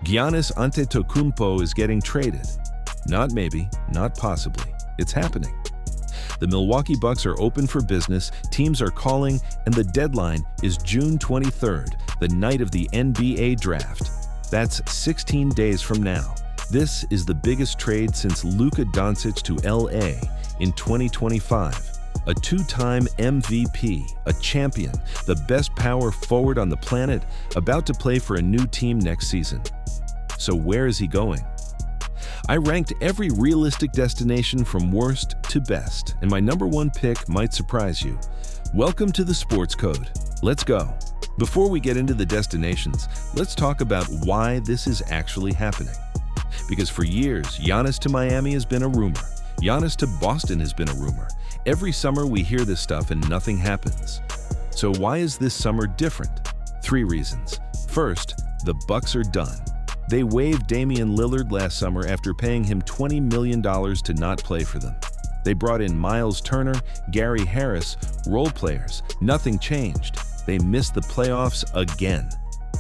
Giannis Antetokounmpo is getting traded. Not maybe, not possibly. It's happening. The Milwaukee Bucks are open for business, teams are calling, and the deadline is June 23rd, the night of the NBA draft. That's 16 days from now. This is the biggest trade since Luka Doncic to LA in 2025. A two-time MVP, a champion, the best power forward on the planet, about to play for a new team next season. So where is he going? I ranked every realistic destination from worst to best, and my number one pick might surprise you. Welcome to the Sports Code. Let's go. Before we get into the destinations, let's talk about why this is actually happening. Because for years, Giannis to Miami has been a rumor. Giannis to Boston has been a rumor. Every summer we hear this stuff and nothing happens. So why is this summer different? 3 reasons. First, the Bucks are done. They waived Damian Lillard last summer after paying him $20 million to not play for them. They brought in Miles Turner, Gary Harris, role players. Nothing changed. They missed the playoffs again.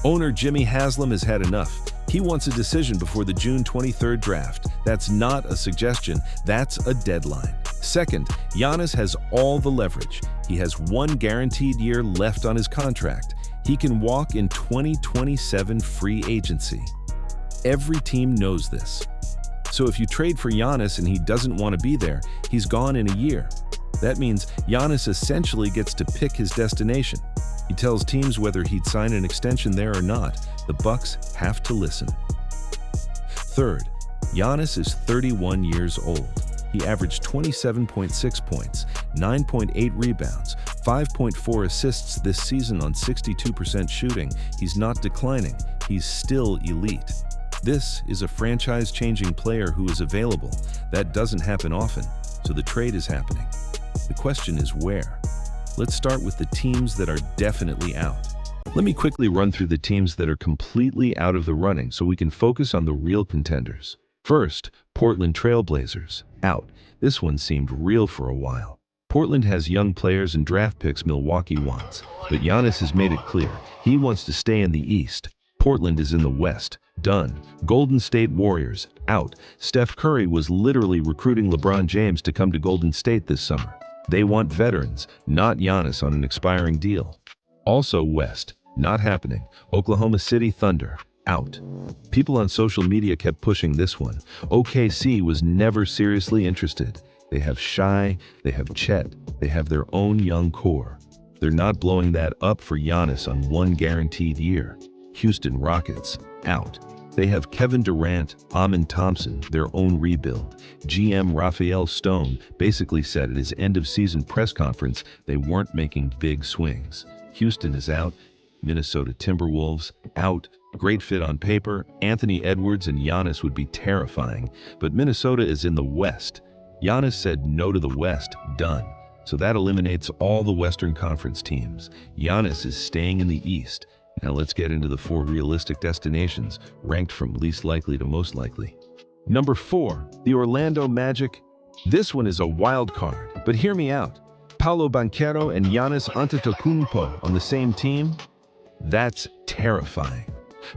Owner Jimmy Haslam has had enough. He wants a decision before the June 23rd draft. That's not a suggestion, that's a deadline. Second, Giannis has all the leverage. He has 1 guaranteed year left on his contract. He can walk in 2027 free agency. Every team knows this. So if you trade for Giannis and he doesn't want to be there, he's gone in a year. That means Giannis essentially gets to pick his destination. He tells teams whether he'd sign an extension there or not. The Bucks have to listen. Third, Giannis is 31 years old. He averaged 27.6 points, 9.8 rebounds, 5.4 assists this season on 62% shooting. He's not declining. He's still elite. This is a franchise-changing player who is available. That doesn't happen often, so the trade is happening. The question is where? Let's start with the teams that are definitely out. Let me quickly run through the teams that are completely out of the running so we can focus on the real contenders. First, Portland Trail Blazers, out. This one seemed real for a while. Portland has young players and draft picks Milwaukee wants, but Giannis has made it clear he wants to stay in the East. Portland is in the West. Done. Golden State Warriors, out. Steph Curry was literally recruiting LeBron James to come to Golden State this summer. They want veterans, not Giannis on an expiring deal. Also West, not happening. Oklahoma City Thunder, out. People on social media kept pushing this one. OKC was never seriously interested. They have Shai, they have Chet, they have their own young core. They're not blowing that up for Giannis on 1 guaranteed year. Houston Rockets, out. They have Kevin Durant, Amen Thompson, their own rebuild. GM Raphael Stone basically said at his end-of-season press conference they weren't making big swings. Houston is out. Minnesota Timberwolves, out. Great fit on paper. Anthony Edwards and Giannis would be terrifying, but Minnesota is in the West. Giannis said no to the West, done. So that eliminates all the Western Conference teams. Giannis is staying in the East. Now let's get into the 4 realistic destinations, ranked from least likely to most likely. Number 4, the Orlando Magic. This one is a wild card, but hear me out. Paolo Banchero and Giannis Antetokounmpo on the same team? That's terrifying.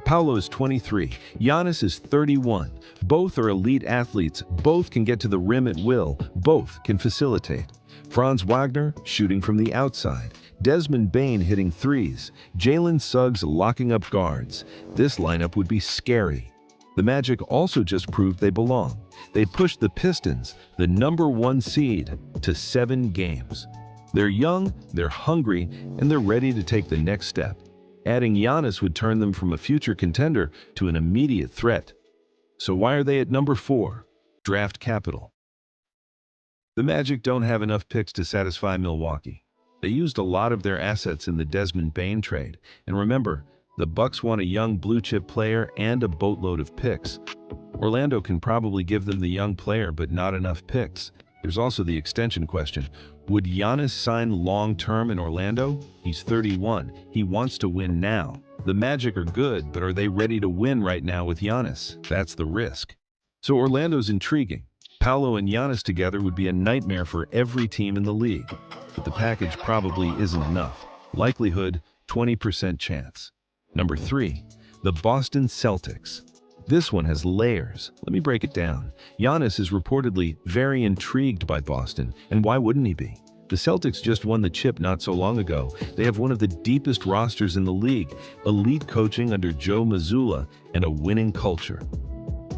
Paolo is 23, Giannis is 31. Both are elite athletes, both can get to the rim at will, both can facilitate. Franz Wagner shooting from the outside. Desmond Bane hitting threes, Jalen Suggs locking up guards. This lineup would be scary. The Magic also just proved they belong. They pushed the Pistons, the #1 seed, to 7 games. They're young, they're hungry, and they're ready to take the next step. Adding Giannis would turn them from a future contender to an immediate threat. So why are they at number 4? Draft capital. The Magic don't have enough picks to satisfy Milwaukee. They used a lot of their assets in the Desmond Bane trade. And remember, the Bucks want a young blue-chip player and a boatload of picks. Orlando can probably give them the young player, but not enough picks. There's also the extension question. Would Giannis sign long-term in Orlando? He's 31. He wants to win now. The Magic are good, but are they ready to win right now with Giannis? That's the risk. So Orlando's intriguing. Paolo and Giannis together would be a nightmare for every team in the league. But the package probably isn't enough. Likelihood, 20% chance. Number 3, the Boston Celtics. This one has layers. Let me break it down. Giannis is reportedly very intrigued by Boston, and why wouldn't he be? The Celtics just won the chip not so long ago. They have one of the deepest rosters in the league, elite coaching under Joe Mazzulla, and a winning culture.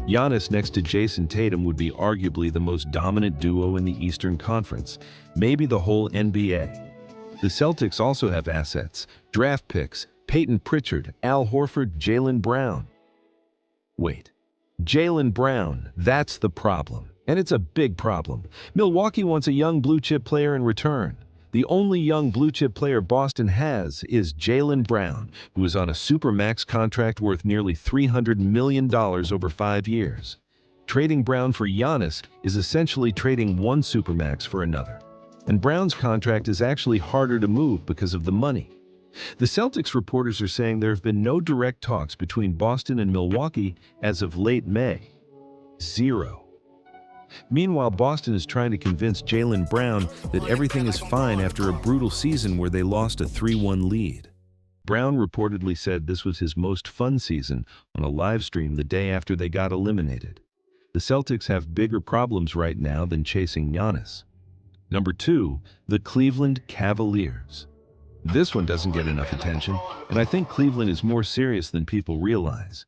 Giannis next to Jason Tatum would be arguably the most dominant duo in the Eastern Conference, maybe the whole NBA. The Celtics also have assets, draft picks, Peyton Pritchard, Al Horford, Jaylen Brown. Wait, Jaylen Brown, that's the problem. And it's a big problem. Milwaukee wants a young blue-chip player in return. The only young blue-chip player Boston has is Jaylen Brown, who is on a supermax contract worth nearly $300 million over 5 years. Trading Brown for Giannis is essentially trading one supermax for another. And Brown's contract is actually harder to move because of the money. The Celtics reporters are saying there have been no direct talks between Boston and Milwaukee as of late May. Zero. Meanwhile, Boston is trying to convince Jaylen Brown that everything is fine after a brutal season where they lost a 3-1 lead. Brown reportedly said this was his most fun season on a live stream the day after they got eliminated. The Celtics have bigger problems right now than chasing Giannis. Number 2, the Cleveland Cavaliers. This one doesn't get enough attention, and I think Cleveland is more serious than people realize.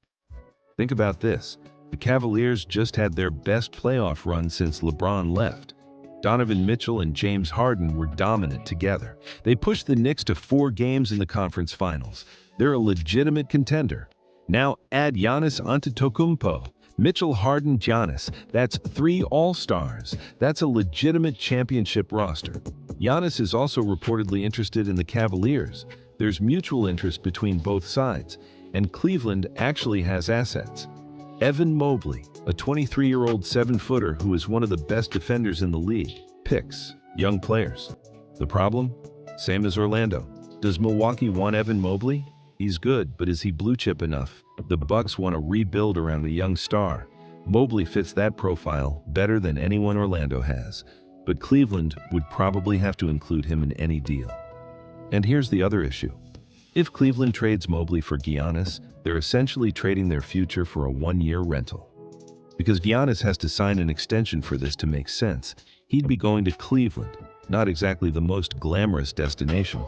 Think about this. The Cavaliers just had their best playoff run since LeBron left. Donovan Mitchell and James Harden were dominant together. They pushed the Knicks to 4 games in the conference finals. They're a legitimate contender. Now add Giannis Antetokounmpo, Mitchell, Harden, Giannis. That's 3 All-Stars. That's a legitimate championship roster. Giannis is also reportedly interested in the Cavaliers. There's mutual interest between both sides, and Cleveland actually has assets. Evan Mobley, a 23-year-old 7-footer who is one of the best defenders in the league. Picks, young players. The problem? Same as Orlando. Does Milwaukee want Evan Mobley? He's good, but is he blue chip enough? The Bucks want to rebuild around a young star. Mobley fits that profile better than anyone Orlando has, but Cleveland would probably have to include him in any deal. And here's the other issue. If Cleveland trades Mobley for Giannis, they're essentially trading their future for a 1-year rental. Because Giannis has to sign an extension for this to make sense, he'd be going to Cleveland, not exactly the most glamorous destination.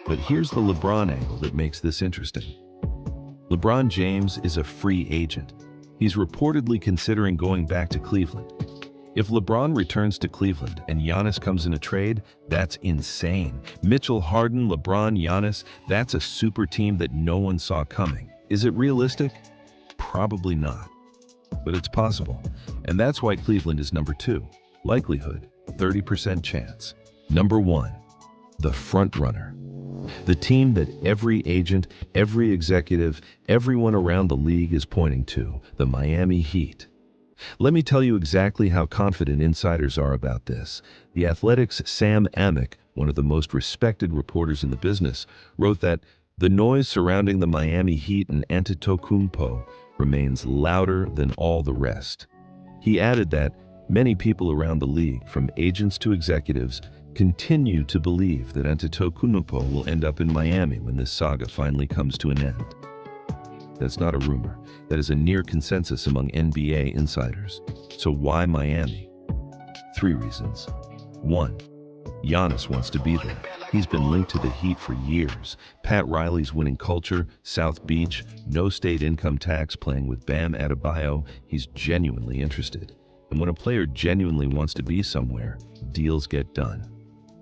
But here's the LeBron angle that makes this interesting. LeBron James is a free agent. He's reportedly considering going back to Cleveland. If LeBron returns to Cleveland and Giannis comes in a trade, that's insane. Mitchell, Harden, LeBron, Giannis, that's a super team that no one saw coming. Is it realistic? Probably not. But it's possible. And that's why Cleveland is number 2. Likelihood, 30% chance. Number 1, the front runner. The team that every agent, every executive, everyone around the league is pointing to, the Miami Heat. Let me tell you exactly how confident insiders are about this. The Athletic's Sam Amick, one of the most respected reporters in the business, wrote that the noise surrounding the Miami Heat and Antetokounmpo remains louder than all the rest. He added that many people around the league, from agents to executives, continue to believe that Antetokounmpo will end up in Miami when this saga finally comes to an end. That's not a rumor. That is a near consensus among NBA insiders. So why Miami? 3 reasons. 1, Giannis wants to be there. He's been linked to the Heat for years. Pat Riley's winning culture, South Beach, no state income tax, playing with Bam Adebayo. He's genuinely interested. And when a player genuinely wants to be somewhere, deals get done.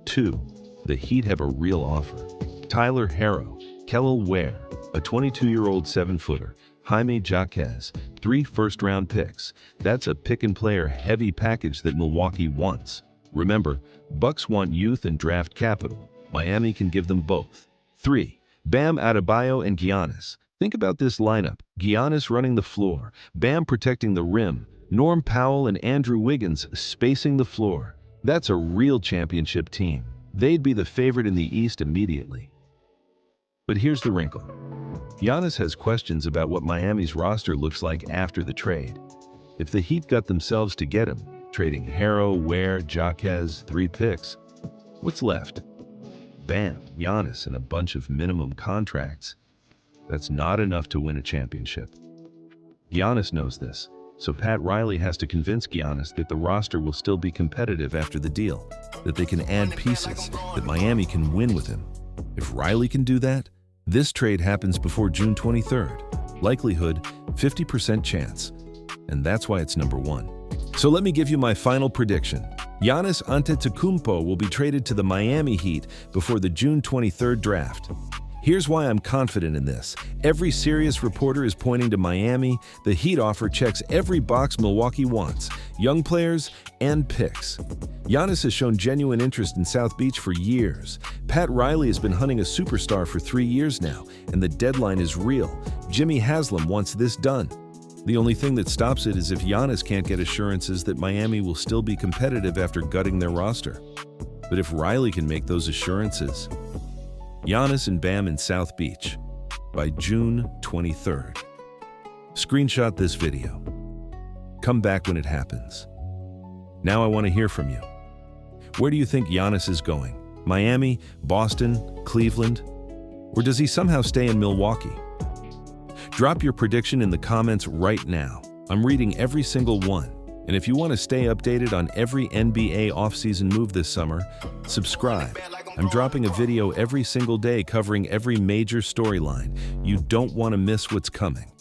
2, the Heat have a real offer. Tyler Herro, Kel'el Ware, a 22-year-old 7-footer, Jaime Jaquez, 3 first-round picks. That's a pick-and-player heavy package that Milwaukee wants. Remember, Bucks want youth and draft capital. Miami can give them both. 3, Bam Adebayo and Giannis. Think about this lineup. Giannis running the floor, Bam protecting the rim, Norm Powell and Andrew Wiggins spacing the floor. That's a real championship team. They'd be the favorite in the East immediately. But here's the wrinkle. Giannis has questions about what Miami's roster looks like after the trade. If the Heat got themselves to get him, trading Herro, Ware, Jaquez, 3 picks, what's left? Bam, Giannis, and a bunch of minimum contracts. That's not enough to win a championship. Giannis knows this, so Pat Riley has to convince Giannis that the roster will still be competitive after the deal, that they can add pieces, that Miami can win with him. If Riley can do that, this trade happens before June 23rd. Likelihood, 50% chance. And that's why it's number one. So let me give you my final prediction. Giannis Antetokounmpo will be traded to the Miami Heat before the June 23rd draft. Here's why I'm confident in this. Every serious reporter is pointing to Miami. The Heat offer checks every box Milwaukee wants: young players and picks. Giannis has shown genuine interest in South Beach for years. Pat Riley has been hunting a superstar for 3 years now, and the deadline is real. Jimmy Haslam wants this done. The only thing that stops it is if Giannis can't get assurances that Miami will still be competitive after gutting their roster. But if Riley can make those assurances, Giannis and Bam in South Beach by June 23rd. Screenshot this video. Come back when it happens. Now I want to hear from you. Where do you think Giannis is going? Miami, Boston, Cleveland? Or does he somehow stay in Milwaukee? Drop your prediction in the comments right now. I'm reading every single one. And if you want to stay updated on every NBA offseason move this summer, subscribe. I'm dropping a video every single day covering every major storyline. You don't want to miss what's coming.